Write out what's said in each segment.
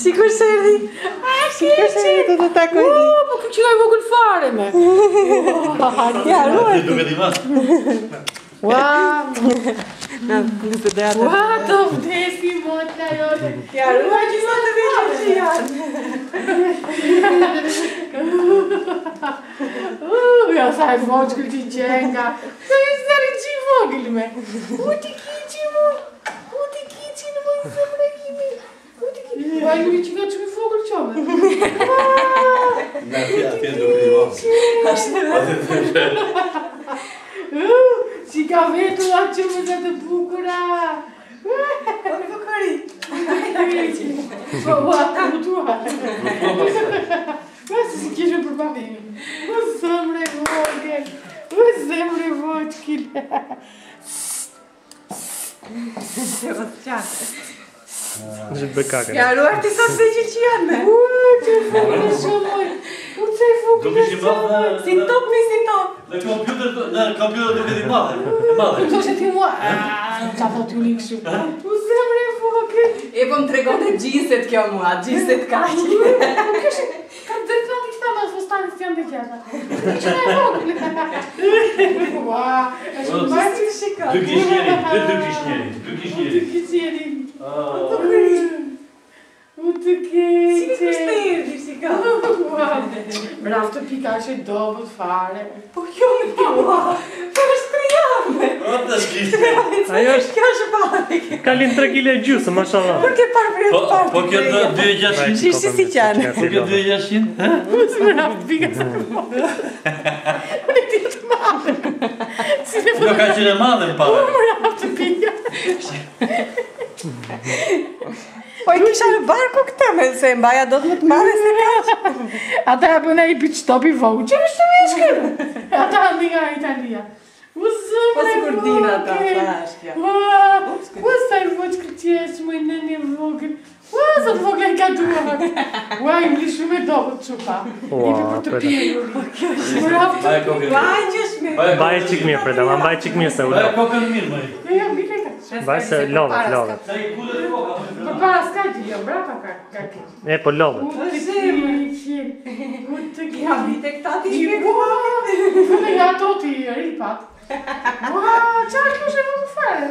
Sikur se erdi. Sikur se erdi të takoj ti. Po kjo qëra i vogël fare me. Ja, ruaj. Duke ti mas. Ua, Nëse dhe atë. ua, të vdesi motla jote. Ja, ruaj që sa të veqë që janë. Ja sa e moçkëll që gjenga. Se i zari që i vogël me. U ti kiqi mu. U ti kiqi në mojë zemre imi. U ti kiqi. Ua, ju që nga që mi vogël qome. Nga atje duke ti mas. Si ka vetur atë që më dhe të bukura. Po mi vëkëri. Po, ua, të mutua. Ua, si kishë për papimi. U zemre vogël. U zemre voçkil. Se vë të qatë. Në bëkake. Ja, ruaj ti sa të veqë që janë me. Ua, që vogël e shumoj. U që i vogël Duke e që shumoj. madhe. Si top mi si top. Në kompjuter duke ti madhe. Madhe. U që ti mua. Qa thot ju një këshu. U zemre vogël. E po më tregon e gjinset kjo mua, gjinset kaq. Kam drejton të këta mas fostanit janë dhe gjata. Që me vogël. Ua, e shumë bajtë që shika. Dy kishnjeri. Dy kishnjeri. Dy kishnjeri. U të Si keqe. kështë erdi, si ka. Bravo të pika është e dobët fare. Po kjo me kjo. Po është të jame. O, të shkishtë. Ajo është Kjo është pare. kalin 3 kg e gjusë, mashallah. Por ke parë për e të parë. Po kjo 2.600. Shishtë si qanë. Po kjo 2.600. Bravo të pika se përmojë. Unë e ti të madhe. Si në Jo ka qenë madhe në pare. bravo të pika. Po i kisha në barku këta me se mbaja do të më të madhe se kaq. Ata e bëna i pit stop i voucher është të veshkër. Ata andi nga Italia. U Po zëmre si kur din ata, vogël. thash kjo. Ua, sa i voçkë qesh, moj nëni vogël. Ua, sa të vogël ka duar. Ua, i mli shumë e dobët qupa. Ipi për të pjerur. Bravo të Baje kokën. Baj gjësh me. Baje qik mirë, Freda, ma baje qik mirë se u Baje do. kokën mirë, maj. Jo, mile ka. Baje se lodhet, lodhet. Sa i kullet e koka. Për para s'ka ti, jo, bravo ka ke. E, po lodhet. U të kiqin. U të Ja, vite këta ti I shme ua, këme nga ato ti ripat. Ua, qa kjo shë më fare?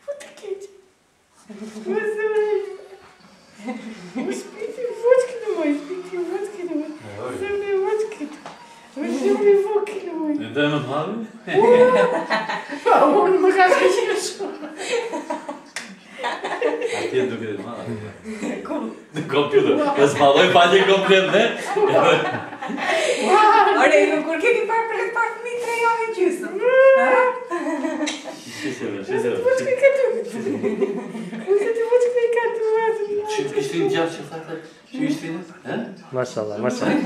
U të keqë. U zëmre. U shpiti voçkë në moj, shpiti voçkë në moj. Zëmre voçkë. U zëmre voçkë në moj. Në dhe më të madhe? Pa, unë më ka shkë shumë. Atje duke ti madhe. Në kompjuter. E s'madhoj pa një komplet, ne? Ore, kur kemi parë për e të parë fëmi 3 javë e gjysë. Shiseve. Voçkë ka duhet. U të voçkë ka duhet. Që kishtë një gjafë që thate? Që ishtë një? Mashallah, mashallah.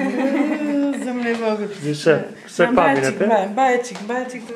Zëmre vogël. Se pamin e te? Baje qik.